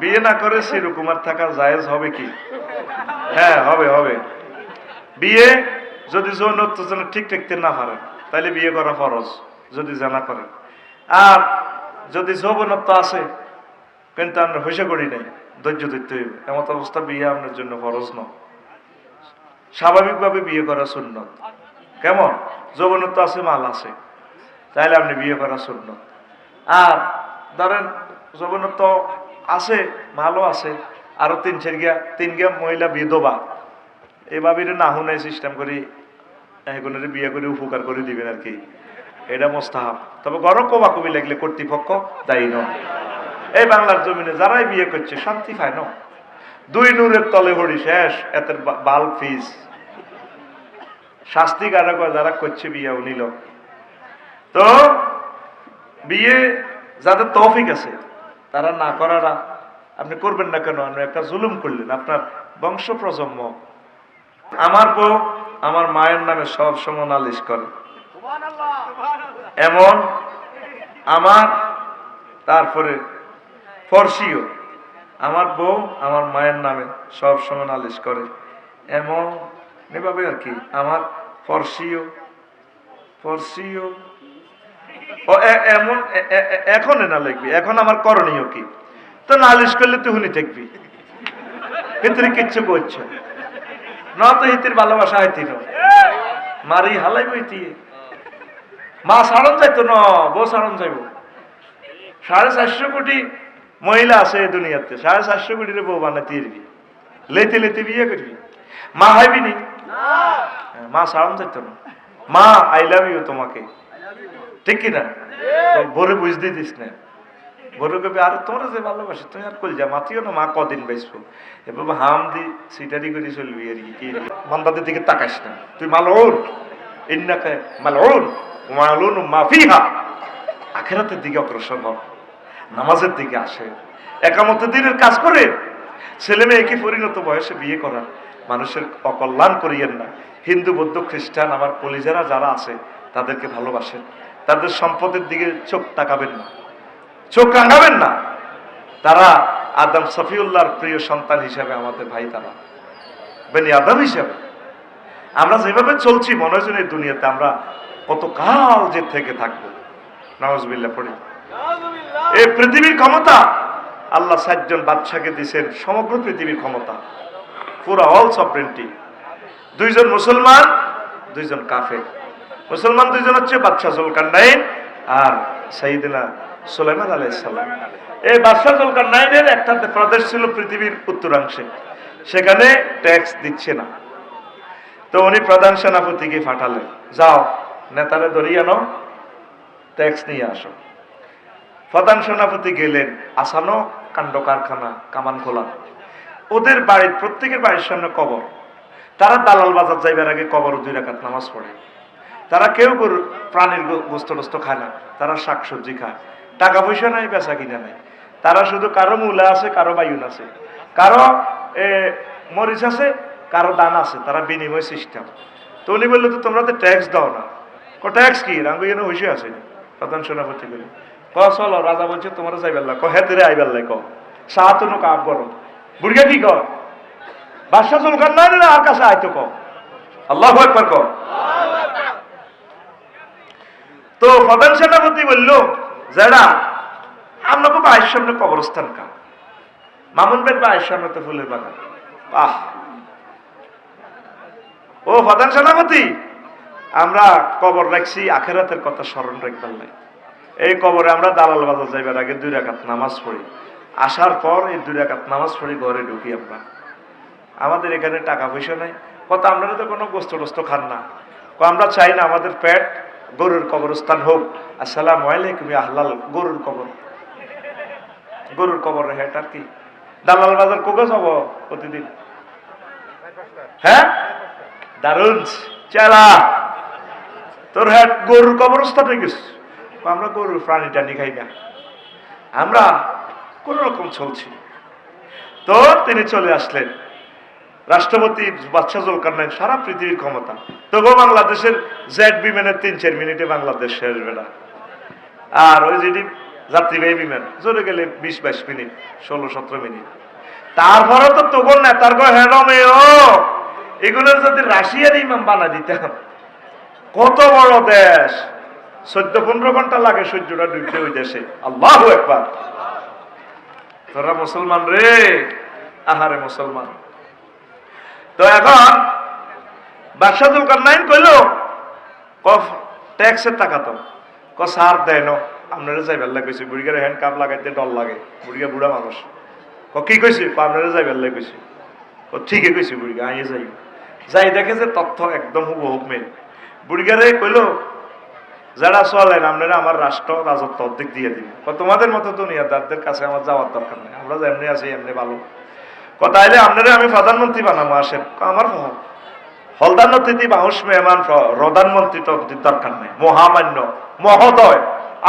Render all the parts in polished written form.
বিয়ে না করে চিরকুমার থাকা জায়েজ হবে কি? হ্যাঁ, হবে হবে। বিয়ে যদি যৌনত্ব যেন ঠিক রাখতে না পারেন তাহলে বিয়ে করা ফরজ, যদি জানা করেন। আর যদি যৌবনত্ব আছে কিন্তু আমরা হইসা করি নাই, ধৈর্য ধরতে হইবে, এমত অবস্থা বিয়ে আপনার জন্য ফরজ নয়। স্বাভাবিকভাবে বিয়ে করা সুন্নত। কেমন? যৌবনত্ব আছে, মাল আছে, তাইলে আপনি বিয়ে করা সুন্নত। আর ধরেন যৌবনত্ব আছে, মালও আছে, আরো তিন গিয়া মহিলা বিধবা, এভাবে না হুনাই সিস্টেম করি এগুলোর বিয়ে করে উপকার করে দিবেন আর কি, এটা মোস্তাহাব। তবে গরম কবাকবি লাগলে কর্তৃপক্ষ দায়ী নয়। এই বাংলার জমিনে যারাই বিয়ে করছে শান্তি পায় না, দুই নূরের তলে হড়ি শেষ, এতের বাল ফিস শাস্তি কারক যারা করছে বিয়ে নিল। তো বিয়ে যাদের তৌফিক আছে তারা না করারা আপনি করবেন না কেন? আপনি একটা জুলুম করলেন আপনার বংশ প্রজন্ম। আমার বউ আমার মায়ের নামে সব সময় নালিশ করে, এমন আমার তারপরে ফরসিও আমার বউ আমার মায়ের নামে সব সময় নালিশ করে, এমন এভাবে আর কি। আমার ফরসিও ফরসিও এমন এখন না লিখবি, এখন আমার করণীয় কি? তো নালিশ করলে তুই হুনি থাকবি, ভিতরে কিচ্ছু করছে না, তো হিতির ভালোবাসা হইতি না, মারি হালাই বইতি, মা সাড়ন যাইতো না, বউ সাড়ন যাইব। 450 কোটি মহিলা আছে এই দুনিয়াতে, 450 কোটির বউ বানাতে দিবি, লেতে লেতে বিয়ে করবি, মা হাইবি নি, মা সাড়ন যাইতো না, মা আই লাভ ইউ তোমাকে, ঠিক কিনা? তো ভোরে বুঝতে দিস না, ভোরে কবি আর তোর যে ভালোবাসি তুই আর কল যা মাতিও না, মা কদিন বাইসবো, এবার হাম দি সিটারি করে চলবি আর কি। বান্দাদের দিকে তাকাস না, তুই মালউন ইন্নাকা মালউন মালউন মাফিহা, আখিরাতের দিকে অগ্রসর হও, নামাজের দিকে আসে, একামতের দিনের কাজ করে, ছেলে মেয়েকে পরিণত বয়সে বিয়ে করা, মানুষের অকল্যাণ করিয়েন না। হিন্দু বৌদ্ধ খ্রিস্টান আমার কলিজারা যারা আছে তাদেরকে ভালোবাসেন, তাদের সম্পদের দিকে চোখ তাকাবেন না, চোখ রাঙাবেন না। তারা আদম সফিউল্লাহর প্রিয় সন্তান হিসাবে আমাদের ভাই, তারা বেনি আদম হিসাবে। আমরা যেভাবে চলছি মনে হয় এই দুনিয়াতে আমরা কত কাল যে থেকে থাকবো। নাউজুবিল্লাহ পড়ি। এই পৃথিবীর ক্ষমতা আল্লাহ 7 জন বাদশাকে দিয়েছেন, সমগ্র পৃথিবীর ক্ষমতা, পুরো অল সভরেন্টি। 2 জন মুসলমান, 2 জন কাফের। মুসলমান 2 জন হচ্ছে বাদশা জুলকারনাইন আর সাইয়েদনা সুলাইমান আলাইহিস সালাম। এই বাদশা জুলকারনাইনের একটা প্রদেশ ছিল পৃথিবীর উত্তরাংশে, সেখানে ট্যাক্স দিচ্ছে না। তো উনি প্রধান সেনাপতিকে পাঠালেন, যাও নেতারে ধরিয়ে আনো, ট্যাক্স নিয়ে আসো। প্রধান সেনাপতি গেলেন, আসানো কাণ্ড কারখানা, কামান খোলা। ওদের বাড়ির প্রত্যেকের বাড়ির সামনে কবর, তারা দালাল বাজার যাইবার আগে কবর 2 রাকাত নামাজ পড়ে। তারা কেউ প্রাণীর গোস্ত টোস্ত খায় না, তারা শাকসবজি খায়, টাকা পয়সা নাই, বেচা কিনা নাই। তারা শুধু কারো মূলা আছে, কারো বায়ুন আছে, কারো মরিচ আছে, কারো দান আছে, তারা বিনিময় সিস্টেম। তো উনি বললো তো তোমরা তো ট্যাক্স দাও না। ট্যাক্স কি রাঙ্গু যেন হইসে আছে। প্রধান সেনাপতি বলি চলো, রাজা বলছে তোমরা যাইবেল্লা, হেতেরে আইবেল্লাই সাহাতন কাপ করো, বুড়িয়া কি কর বাদশা জুলকারনাইন না আর কাছে আইতো ক আল্লাহু আকবার ক। তো প্রধান সেনাপতি বলল, যারা আপনাকে ভাইয়ের সামনে কবরস্থান কা, মামুন ভাইয়ের ভাইয়ের সামনে তো ফুলের বাগান। আহ, ও প্রধান সেনাপতি, আমরা কবর রাখছি আখিরাতের কথা স্মরণ রাখবার নাই। এই কবরে আমরা দালাল বাজার যাইবার আগে 2 রাকাত নামাজ পড়ি, আসার পর এই 2 রাকাত নামাজ পড়ি ঘরে ঢুকি আমরা। আমাদের এখানে টাকা পয়সা নাই, কত আপনারা তো কোনো গোস্ত টোস্ত খান না, আমরা চাই না আমাদের পেট গরুর কবরস্থান হোক। আসসালামু আলাইকুম আহলাল গরুর কবর, গরুর কবর হেট আর কি। দালাল বাজার কোকে যাব প্রতিদিন? হ্যাঁ, দারুন চেলা, তোর হেট গরুর কবরস্থানে গেছে। আমরা গরুর প্রাণী টানি খাই না, আমরা কোন রকম চলছি। তো তিনি চলে আসলেন, রাষ্ট্রপতি বাদশা জুলকারনাইন, সারা পৃথিবীর ক্ষমতা। তবুও বাংলাদেশের জেট বিমানের 3-4 মিনিটে বাংলাদেশ শেষ বেলা। আর ওই যেটি যাত্রীবাহী বিমান, জোরে গেলে 20-22 মিনিট, 16-17 মিনিট। তারপরে তো তখন নেতার হেডমে ও এগুলো যদি রাশিয়ার ইমাম বানা দিতাম, কত বড় দেশ, 14-15 ঘন্টা লাগে সূর্যটা ডুবতে ওই দেশে। আল্লাহু আকবার। তোরা মুসলমান রে, আহারে মুসলমান। তো এখন বাদশাহ যুলকারনাইন কইল ট্যাক্সের টাকা তো সার দেয় ন, আপনারা যাইবার লাগে কইছে। বুড়িগার হ্যান্ড কাপ লাগাইতে ডর লাগে, বুড়িগা বুড়া মানুষ। কি কইছে? আপনারা যাইবার লাগে কইছে। ঠিকই কইছে বুড়িগা, আইয়ে যাই। যাই দেখে যে তথ্য একদম হুবহুব মেল। বুড়িগারে কইল যারা চলেন আপনারা আমার রাষ্ট্র রাজত্ব অর্ধেক দিয়ে দিন। তোমাদের মতো দুনিয়াদারদের কাছে আমার যাওয়ার দরকার নেই, আমরা যেমনি আছি এমনি ভালো। কথা এলে আপনারা আমি প্রধানমন্ত্রী বানাবো, আসেন। আমার হলদার অতিথি বাহুস মেহমান, প্রধানমন্ত্রী তো দরকার নেই, মহামান্য মহোদয়।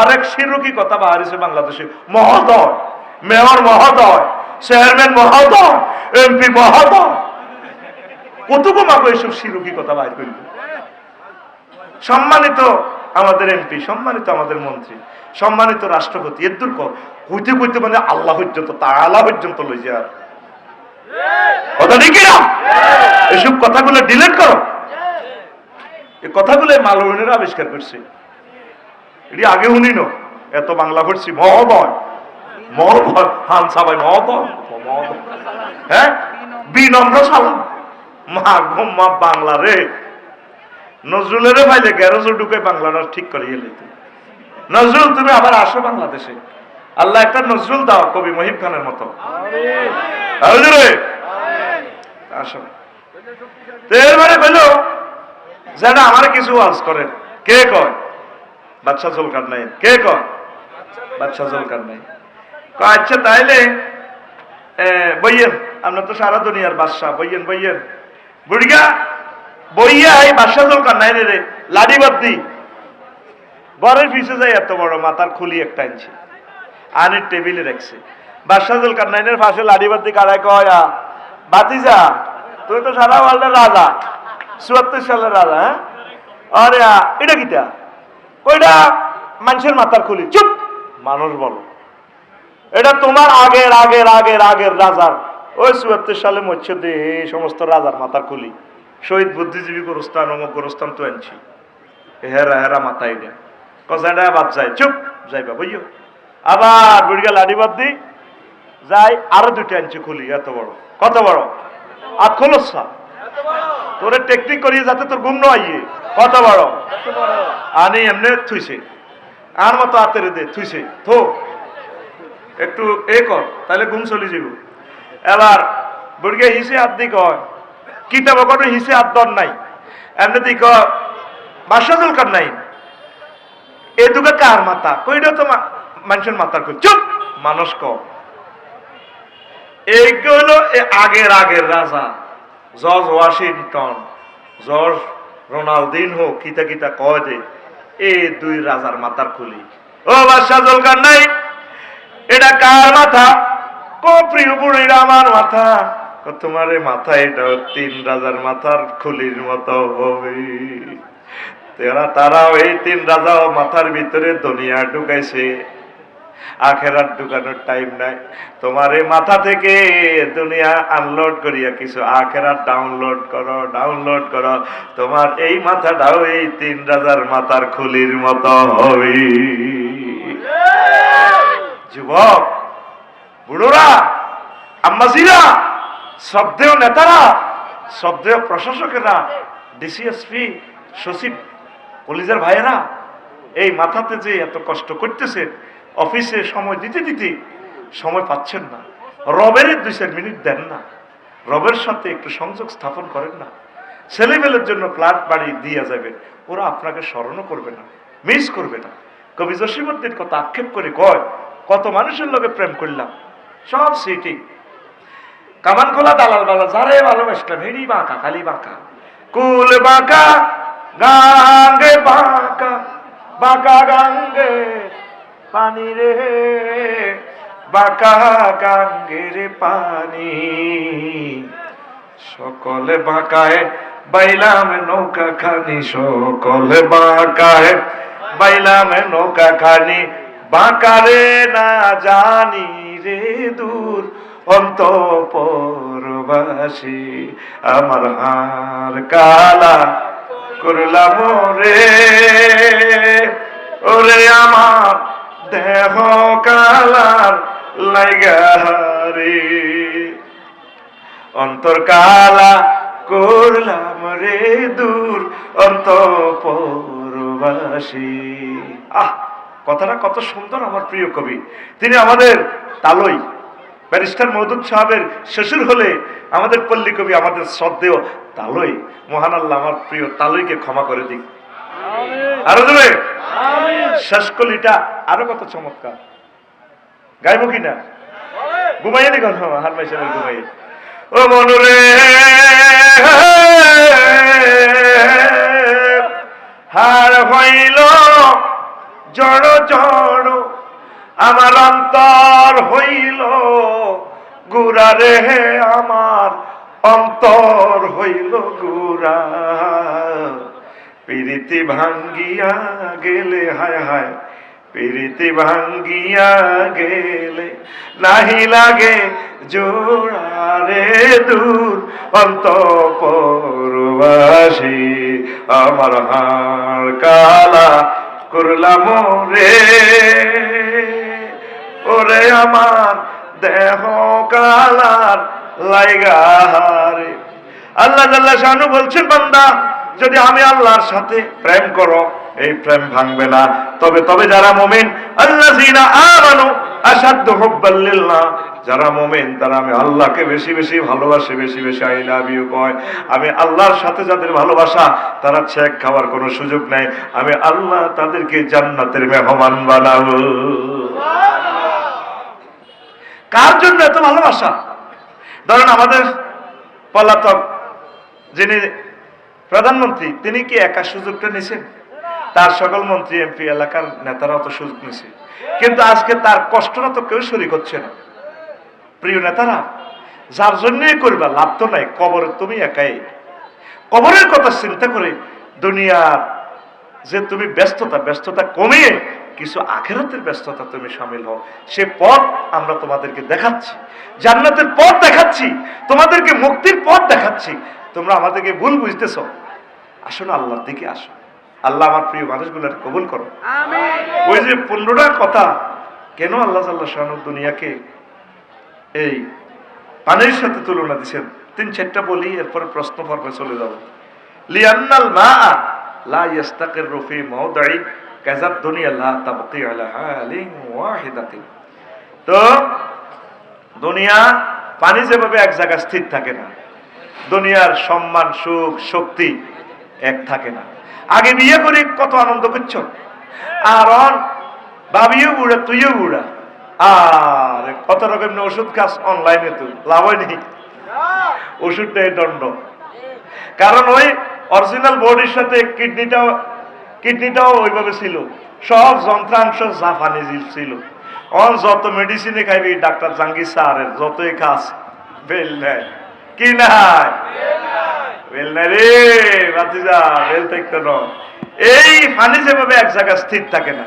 আরেক শিরুকি কথা বাহারিছে বাংলাদেশে, মহোদয়, মেয়র মহোদয়, চেয়ারম্যান মহোদয়, এমপি মহোদয়। কতগো মাগো এইসব শিরুকি কথা বাহির করল। সম্মানিত আমাদের এমপি, সম্মানিত আমাদের মন্ত্রী, সম্মানিত রাষ্ট্রপতি, এর দূর কইতে কইতে মানে আল্লাহ পর্যন্ত, তাআলা পর্যন্ত লই যায়। কথা ঠিক না? এসব কথাগুলো ডিলিট করো। এই কথাগুলো মালবীরা আবিষ্কার করছে, এটি আগে শুনিনো। এত বাংলা পড়ছি, মহোদয় মহোদয়, হান সাবাই মহোদয়, হ্যাঁ, বিনম্র সালাম। মা গো মা, বাংলা রে। নজরুলের ভাইলে গ্যারেজও ঢুকে বাংলাটা ঠিক করে এলে। নজরুল তুমি আবার আসো বাংলাদেশে, আল্লাহ একটা নজরুল দাও কবি মহিব খানের মতো। আসো। এরবারে বলল যারা আমার কিছু ওয়াজ করেন, কে কয়? বাদশাহ যুলকারনাইন। কে কয়? বাদশাহ যুলকারনাইন। আচ্ছা তাইলে বইয়েন, আমরা তো সারা দুনিয়ার বাদশাহ, বইয়েন বইয়েন। বুড়িগা বইয়া এই বাদশাহ যুলকারনাইন রে লাডি বাদ্দি ঘরের পিছে যাই, এত বড় মাথার খুলি একটা আনছে, আনির টেবিলে রাখছে। বাদশাহ যুলকারনাইনের পাশে লাডি বাদ্দি কারায় কয়, বাতিজা তুই তো সারা ওয়ার্ল্ডের রাজা, 74 সালের রাজা। হ্যাঁ, আরে এটা কিটা? ওইটা মানুষের মাথার খুলি। চুপ, মানুষ বলো। এটা তোমার আগের আগের আগের আগের রাজার, ওই 74 সালে মরছে দে এই সমস্ত রাজার মাথার খুলি। শহীদ বুদ্ধিজীবী গোরস্থান, অমুক গোরস্থান তো আনছি, হেরা হেরা মাথা এটা কষাটা বাদ যায়। চুপ, যাইবা বুঝো। আবার বুড়িগা লাডি বাদ দি যাই, আরো 2টা আনছি খুলি, এত বড়। কত বড়? আর খোলসা তোরে টেকনিক করিয়ে যাতে তোর ঘুম নয়। কত বড়? আনি এমনি থুইছে, আর মতো হাতের দে থুইছে, থো একটু এ কর, তাহলে ঘুম চলে যাব। এবার বুড়িগা হিসে হাত দি কয়, কিতাব কোনো হিসে হাত দর নাই, এমনি দি কয় বাদশাহ যুলকারনাইন এই দুটো কার মাথা? কইটা তো মানুষের মাথার কই। চুপ, মানুষ কম। এইগুলো আগের আগের রাজা, জর্জ ওয়াশিংটন, জর্জ রোনাল্ডিনহো, কিতা কিতা কয় দে, এই 2 রাজার মাথার খুলি। ও বাদশাহ যুলকারনাইন, এটা কার মাথা? কো প্রিয় বুড়িরা আমার মাথা। তোমার মাথা এটা 3 রাজার মাথার খুলির মতো হবে। তারাও এই 3 রাজাও মাথার ভিতরে দুনিয়া ঢুকাইছে, আখেরাত ঢুকানোর টাইম নাই। তোমার এই মাথা থেকে দুনিয়া আনলোড করিয়া কিছু আখেরাত ডাউনলোড করো, ডাউনলোড করো। তোমার এই মাথাটাও এই 3 রাজার মাথার খুলির মতো হবে। যুবক, বুড়োরা, আম্মাজিরা, শ্রদ্ধেয় নেতারা, শ্রদ্ধেয় প্রশাসকেরা, ডিসিএসপি, সচিব, কলিজার ভাইয়েরা, এই মাথাতে যে এত কষ্ট করতেছে, অফিসে সময় দিতে দিতে সময় পাচ্ছেন না, রবের 2-4 মিনিট দেন না, রবের সাথে একটু সংযোগ স্থাপন করেন না। ছেলেবেলের জন্য ফ্ল্যাট বাড়ি দিয়ে যাবে, ওরা আপনাকে স্মরণও করবে না, মিস করবে না। কবি জসিমউদ্দিন কত আক্ষেপ করে কয়, কত মানুষের লোকে প্রেম করলাম, সব সিটি কামান খোলা দালাল বালা, যারে ভালোবাসলাম হেরি বাঁকা, খালি বাঁকা, কুল বাঁকা গাঙ্গে বাঁকা, বাঁকা গাঙ্গে পানি রে, বাঁকা গাঙ্গের পানি, সকলে বাঁকায় বাইলাম নৌকা খানি, সকলে বাঁকায় বাইলাম নৌকা খানি, বাঁকারে না জানি রে দূর অন্তঃপুরবাসী, আমার হার কালা করলাম রে, ওরে আমার দেহ কালার লাইগা রে, অন্তর কালা করলাম রে দূর অন্তঃপুরবাসী। আহ, কথাটা কত সুন্দর আমার প্রিয় কবি। তিনি আমাদের তালই ব্যারিস্টার মওদুদ সাহেবের শ্বশুর হলে আমাদের পল্লী কবি, আমাদের শ্রদ্ধেয় তালই। মহান আল্লাহ আমার প্রিয় তালইকে ক্ষমা করে দিক। আরো জোরে শেষ কলিটা আরো কত চমৎকার, গাইব কিনা? ঘুমাইয়ে নি কথা হার মাইসের ঘুমাইয়ে। ও মনুরে হার হইল জড় জড়, আমার অন্তর হইল গুড়া রে, আমার অন্তর হইল গুড়া, প্রীতি ভাঙ্গিয়া গেলে হায় হায়, প্রীতি ভাঙ্গিয়া গেলে নাহি লাগে জোড়া রে দূর অন্তঃপুরবাসী, আমার হার কালা করলাম রে, ওরে আমার দেহ কালার লাইগা রে। আল্লাহ জাল্লা শানু বলছেন, বান্দা যদি আমি আল্লাহর সাথে প্রেম করো, এই প্রেম ভাঙবে না। তবে যারা মুমিন, আল্লাযীনা আমানু আশাদ্দু হুব্বাল লিল্লাহ, যারা মুমিন তারা আমি আল্লাহকে বেশি বেশি ভালোবাসে, বেশি বেশি আই লাভ ইউ কয়। আমি আল্লাহর সাথে যাদের ভালোবাসা, তারা ছেক খাওয়ার কোনো সুযোগ নাই। আমি আল্লাহ তাদেরকে জান্নাতের মেহমান বানাবো। কার জন্য এত ভালোবাসা? ধরেন আমাদের পলাতক যিনি প্রধানমন্ত্রী, তিনি কি একা সুযোগটা নিছেন? তার সকল মন্ত্রী এমপি এলাকার নেতারাও তো সুযোগ নিছে, কিন্তু আজকে তার কষ্টটা তো কেউ শরীক হচ্ছে না। প্রিয় নেতারা, যার জন্যই করবা লাভ তো নাই, কবরে তুমি একাই। কবরের কথা চিন্তা করে দুনিয়ার যে তুমি ব্যস্ততা কমিয়ে কিছু আখিরাতের ব্যস্ততা তুমি শামিল হও। সে পথ আমরা তোমাদেরকে দেখাচ্ছি, জান্নাতের পথ দেখাচ্ছি, তোমাদেরকে মুক্তির পথ দেখাচ্ছি। তোমরা আমাদেরকে ভুল বুঝতেছ, আসো না আল্লাহর দিকে আসো। আল্লাহ আমার প্রিয় মানুষগুলোর কবুল করো। ওই যে 15টা কথা কেন আল্লাহ জাল্লা শানু দুনিয়াকে এই পানির সাথে তুলনা দিচ্ছেন, 3-4টা বলি, এরপরে প্রশ্ন পর্বে চলে যাব। লিআন্নাল মাআ লা ইস্তাকিরু ফি মাওদি'in কাযাদ দুনিয়া লা তাবকি আলা হালিন ওয়াহিদাতিন। তো দুনিয়া পানি যেভাবে এক জায়গায় স্থির থাকে না, দুনিয়ার সম্মান সুখ শক্তি এক থাকে না। আগে বিয়ে করে কত আনন্দ করছো, আর ভাবিও বুড়া তুইও বুড়া, আর কত রকম ওষুধ খাস অনলাইনে, তো লাভ হয়নি, ওষুধটাই দণ্ড। কারণ ওই অরিজিনাল বডির সাথে কিডনিটাও ওইভাবে ছিল, সব যন্ত্রাংশ জাপানি ছিল। যত মেডিসিনে খাইবি ডাক্তার জাহাঙ্গীর স্যারের, যতই খাস বেল নেয় কি নাই, বেল নাই রে ভাতিজা, বেল থাকতে ন। এই পানি যেভাবে এক জায়গায় স্থির থাকে না,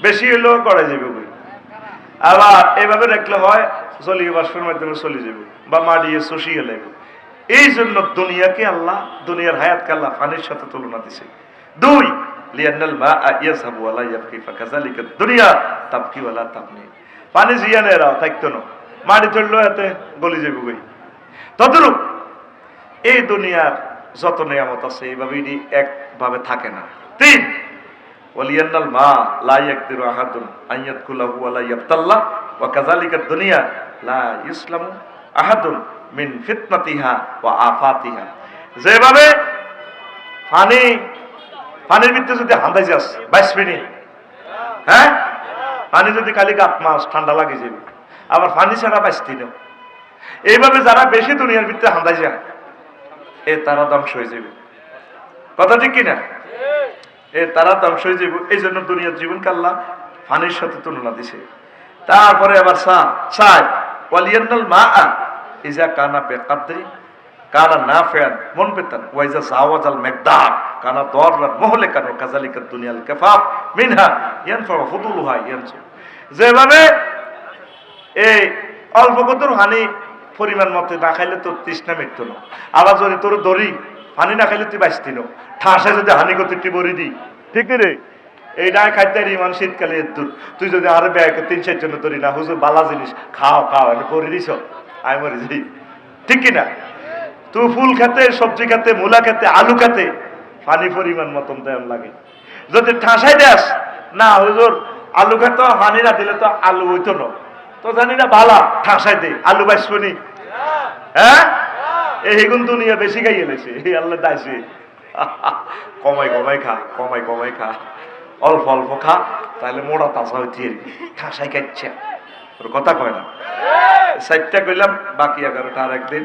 বেশি হলেও করা যাবে বই, আবার এভাবে রাখলে হয় জলীয় বাষ্পের মাধ্যমে চলে যাবে বা মাড়িয়ে চষিয়ে লাগবে। এই জন্য দুনিয়াকে আল্লাহ, দুনিয়ার হায়াতকে আল্লাহ পানির সাথে তুলনা দিছে। 2 লিআন্নাল মাআ ইয়াযহাবু ওয়া লা ইয়াবকি ফাকাযালিকা দুনিয়া তাবকি ওয়া লা তাবনি। পানি জিয়ানে রাও থাকতো না, মাটি ধরলো এতে গলি যাবে বই। তদ্রূপ এই দুনিয়ার যত নিয়ামত আছে এইভাবেই একভাবে থাকে না। 3 ওয়ালিয়ান্নাল মা লা ইয়াকদিরু আহাদুন আন ইয়াদখুলাহু ওয়া লা ইয়াবতাল্লাহ ওয়া কাযালিকা দুনিয়া লা ইসলামু আহাদুন মিন ফিতনাতিহা ওয়া আফাতিহা। যেভাবে পানির ভিতরে যদি হান্দাই যাস 22 মিনিট, হ্যাঁ, পানি যদি খালি গাত মাস ঠান্ডা লাগে যাবে, আবার পানি ছাড়া 22 দিন। এইভাবে যারা বেশি দুনিয়ার ভিতরে হান্দাই যায়, তারা ধ্বংস হয়ে যাবে। কথা ঠিক কিনা? তারা ধ্বংস হয়ে যাবে। এই জন্য দুনিয়ার জীবনকে আল্লাহ পানির সাথে তুলনা দিছে। তারপরে আবার ওয়ালিয়ান্নাল মাআ ইযা কানা বিকাদরি কানা নাফিআন মন পেতেন ওয়াইজা সাওয়াজাল মিকদার কানা দররান মুহলিকান কাযালিকা দুনিয়াল কাফাফ মিনহা ইয়ানফা ফুদুলুহা ইয়ানসু। যেভাবে এই অল্প কতর হানি পরিমাণ মতো না খাইলে তোর তৃষ্ণা মিটতো না, আবার যদি তোর দড়ি হানি না খাইলে তুই বাঁচতি না, ঠাসে যদি হানি করতে বড়ি দিই ঠিক রে এই না খাইতে ইমান শীতকালে দূর তুই যদি আরো ব্যয় 3-4 জন ধরি না হুজুর বালা জিনিস খাও খাও আমি পরে দিস আমি মরে যাই ঠিক কিনা। তুই ফুল খেতে সবজি খেতে মূলা খেতে আলু খেতে পানি পরিমাণ মতন দেন লাগে, যদি ঠাসাই দেস না হুজুর আলু খেতে হানি না দিলে তো আলু হইতো না, তো জানি না বালা ঠাসাই দে আলু বাইসনি হ্যাঁ এইগুন দুনিয়া বেশি খাই এনেছে এই আল্লাহ দাইছে কমাই কমাই খা কমাই কমাই খা অল্প অল্প খা তাহলে মোড়া তাজা হইতে ঠাসাই খাচ্ছে কথা কয় না। 7টা কইলাম বাকি 11টা আর একদিন।